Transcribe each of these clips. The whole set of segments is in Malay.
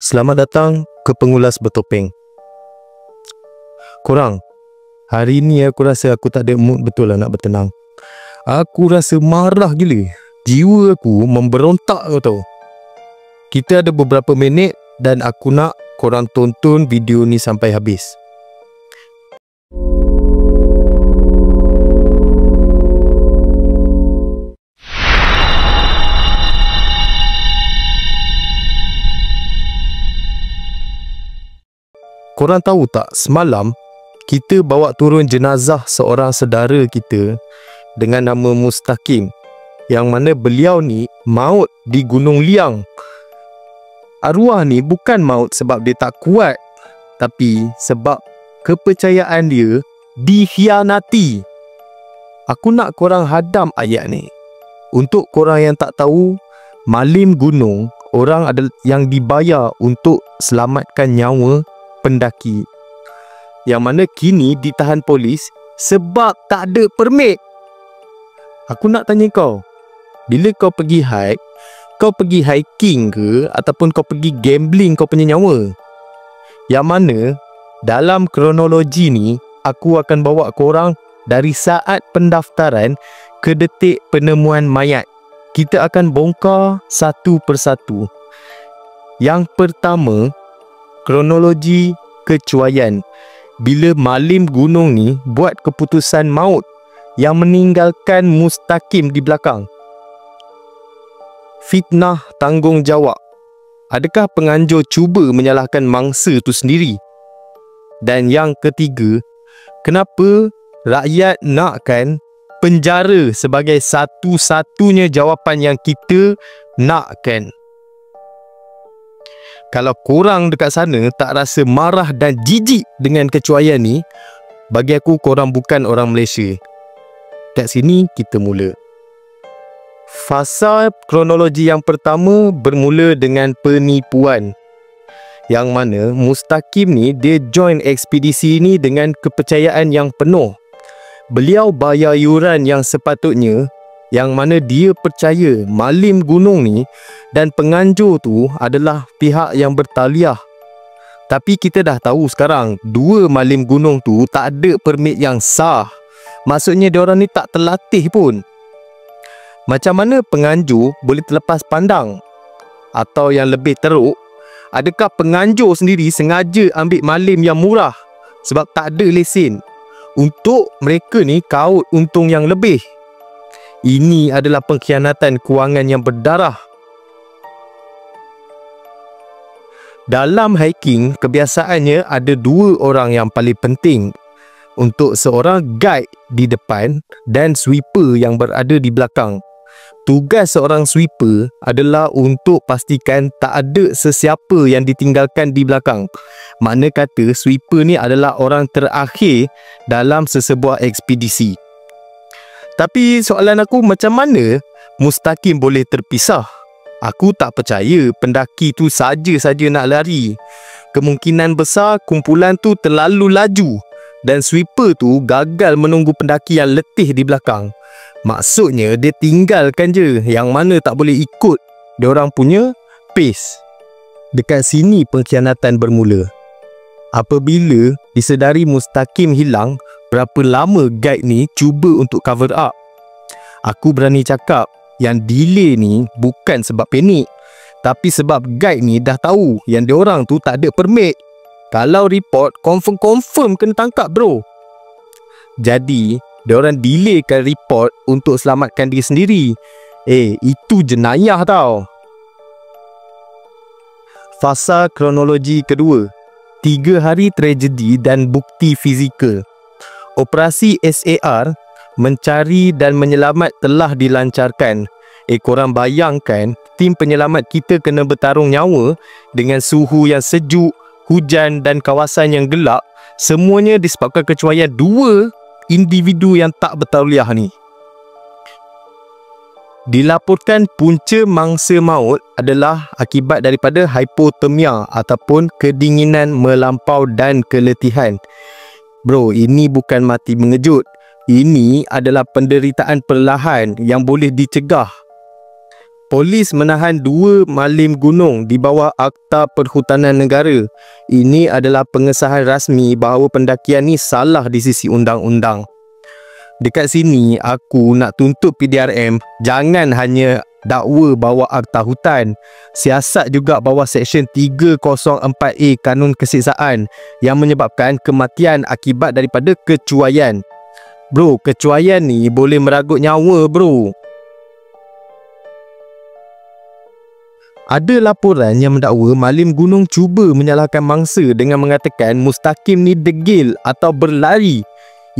Selamat datang ke Pengulas Bertopeng. Korang, hari ni aku rasa aku tak ada mood betul lah nak bertenang. Aku rasa marah gila. Jiwa aku memberontak kau tahu. Kita ada beberapa minit dan aku nak korang tonton video ni sampai habis. Korang tahu tak, semalam kita bawa turun jenazah seorang saudara kita dengan nama Mustaqim, yang mana beliau ni maut di Gunung Liang. Arwah ni bukan maut sebab dia tak kuat, tapi sebab kepercayaan dia dikhianati. Aku nak korang hadam ayat ni. Untuk korang yang tak tahu, malim gunung orang adalah yang dibayar untuk selamatkan nyawa pendaki, yang mana kini ditahan polis sebab tak ada permit. Aku nak tanya kau, bila kau pergi hike, kau pergi hiking ke ataupun kau pergi gambling kau punya nyawa? Yang mana dalam kronologi ni aku akan bawa korang dari saat pendaftaran ke detik penemuan mayat. Kita akan bongkar satu persatu. Yang pertama, kronologi kecuaian. Bila malim gunung ni buat keputusan maut yang meninggalkan Mustaqim di belakang. Fitnah tanggungjawab. Adakah penganjur cuba menyalahkan mangsa tu sendiri? Dan yang ketiga, kenapa rakyat nakkan penjara sebagai satu-satunya jawapan yang kita nakkan? Kalau korang dekat sana tak rasa marah dan jijik dengan kecuaian ni, bagi aku korang bukan orang Malaysia. Kat sini kita mula. Fasa kronologi yang pertama bermula dengan penipuan, yang mana Mustaqim ni dia join ekspedisi ni dengan kepercayaan yang penuh. Beliau bayar yuran yang sepatutnya, yang mana dia percaya malim gunung ni dan penganjur tu adalah pihak yang bertaliah. Tapi kita dah tahu sekarang, dua malim gunung tu tak ada permit yang sah. Maksudnya diorang ni tak terlatih pun. Macam mana penganjur boleh terlepas pandang? Atau yang lebih teruk, adakah penganjur sendiri sengaja ambil malim yang murah sebab tak ada lesen untuk mereka ni kaut untung yang lebih? Ini adalah pengkhianatan kewangan yang berdarah. Dalam hiking, kebiasaannya ada dua orang yang paling penting. Untuk seorang guide di depan dan sweeper yang berada di belakang. Tugas seorang sweeper adalah untuk pastikan tak ada sesiapa yang ditinggalkan di belakang. Makna kata sweeper ni adalah orang terakhir dalam sesebuah ekspedisi. Tapi soalan aku, macam mana Mustaqim boleh terpisah? Aku tak percaya pendaki tu saja-saja nak lari. Kemungkinan besar kumpulan tu terlalu laju dan sweeper tu gagal menunggu pendaki yang letih di belakang. Maksudnya dia tinggalkan je, yang mana tak boleh ikut diorang punya pace. Dekat sini pengkhianatan bermula. Apabila disedari Mustaqim hilang, berapa lama guide ni cuba untuk cover up. Aku berani cakap yang delay ni bukan sebab panik, tapi sebab guide ni dah tahu yang diorang tu tak ada permit. Kalau report, confirm kena tangkap bro. Jadi diorang delaykan report untuk selamatkan diri sendiri. Itu jenayah tau. Fasa kronologi kedua, 3 hari tragedi dan bukti fizikal. Operasi SAR mencari dan menyelamat telah dilancarkan. Korang bayangkan, tim penyelamat kita kena bertarung nyawa dengan suhu yang sejuk, hujan dan kawasan yang gelap. Semuanya disebabkan kecuaian dua individu yang tak bertauliah ni. Dilaporkan punca mangsa maut adalah akibat daripada hipotermia ataupun kedinginan melampau dan keletihan. Bro, ini bukan mati mengejut. Ini adalah penderitaan perlahan yang boleh dicegah. Polis menahan 2 malim gunung di bawah Akta Perhutanan Negara. Ini adalah pengesahan rasmi bahawa pendakian ni salah di sisi undang-undang. Dekat sini aku nak tuntut PDRM jangan hanya dakwa bawah Akta Hutan, siasat juga bawah Seksyen 304A Kanun Kesiksaan yang menyebabkan kematian akibat daripada kecuaian. Bro, kecuaian ni boleh meragut nyawa bro. Ada laporan yang mendakwa Malim Gunung cuba menyalahkan mangsa dengan mengatakan Mustaqim ni degil atau berlari.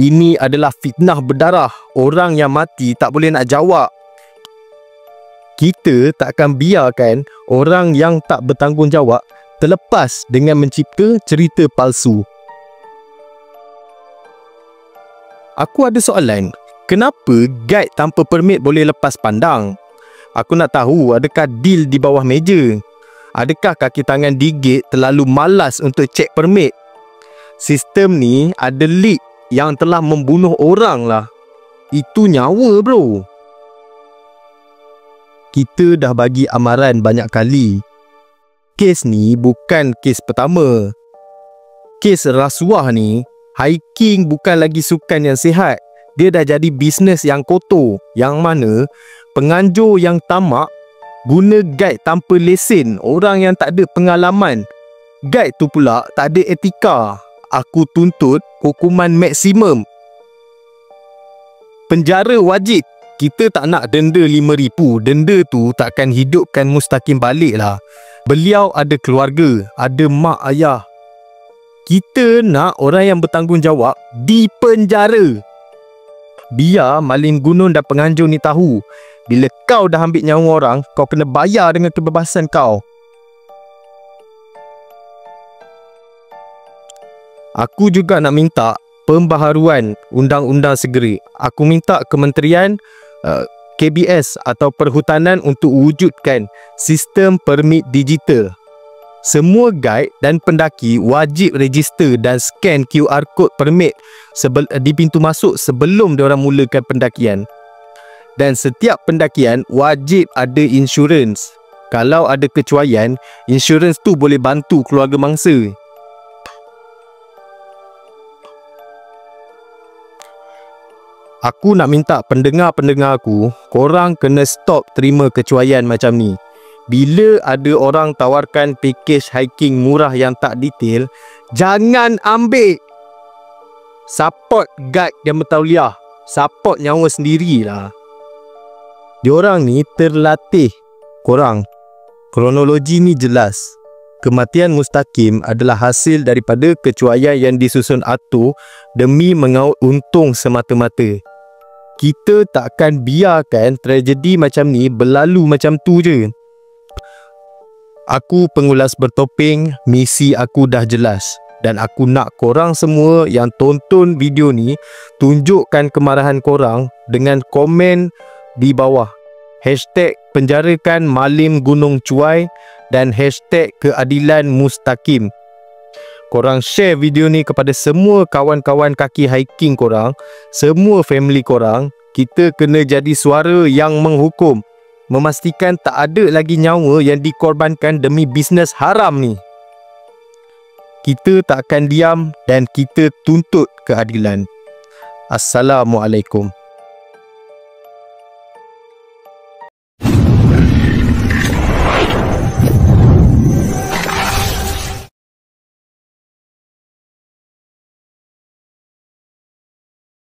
Ini adalah fitnah berdarah. Orang yang mati tak boleh nak jawab. Kita takkan biarkan orang yang tak bertanggungjawab terlepas dengan mencipta cerita palsu. Aku ada soalan. Kenapa guide tanpa permit boleh lepas pandang? Aku nak tahu, adakah deal di bawah meja? Adakah kaki tangan digit terlalu malas untuk cek permit? Sistem ni ada leak yang telah membunuh orang lah. Itu nyawa bro. Kita dah bagi amaran banyak kali. Kes ni bukan kes pertama. Kes rasuah ni, hiking bukan lagi sukan yang sihat. Dia dah jadi bisnes yang kotor, yang mana penganjur yang tamak guna guide tanpa lesen, orang yang tak ada pengalaman. Guide tu pula tak ada etika. Aku tuntut hukuman maksimum. Penjara wajib. Kita tak nak denda RM5,000. Denda tu takkan hidupkan Mustaqim balik lah. Beliau ada keluarga, ada mak ayah. Kita nak orang yang bertanggungjawab di penjara. Biar Malim Gunung dan penganjur ni tahu, bila kau dah ambil nyawa orang, kau kena bayar dengan kebebasan kau. Aku juga nak minta pembaharuan undang-undang segera. Aku minta Kementerian KBS atau Perhutanan untuk wujudkan sistem permit digital. Semua guide dan pendaki wajib register dan scan QR code permit di pintu masuk sebelum diorang mulakan pendakian. Dan setiap pendakian wajib ada insurans. Kalau ada kecuaian, insurans tu boleh bantu keluarga mangsa. Aku nak minta pendengar-pendengar aku, korang kena stop terima kecuaian macam ni. Bila ada orang tawarkan pakej hiking murah yang tak detail, jangan ambil. Support guide yang bertauliah. Support nyawa sendirilah. Diorang ni terlatih. Korang, kronologi ni jelas. Kematian Mustaqim adalah hasil daripada kecuaian yang disusun atur demi mengaut untung semata-mata. Kita takkan biarkan tragedi macam ni berlalu macam tu je. Aku pengulas bertopeng, misi aku dah jelas. Dan aku nak korang semua yang tonton video ni tunjukkan kemarahan korang dengan komen di bawah. #penjarakan Malim Gunung Cuai dan #keadilan Mustaqim. Korang share video ni kepada semua kawan-kawan kaki hiking korang, semua family korang. Kita kena jadi suara yang menghukum, memastikan tak ada lagi nyawa yang dikorbankan demi bisnes haram ni. Kita tak akan diam dan kita tuntut keadilan. Assalamualaikum.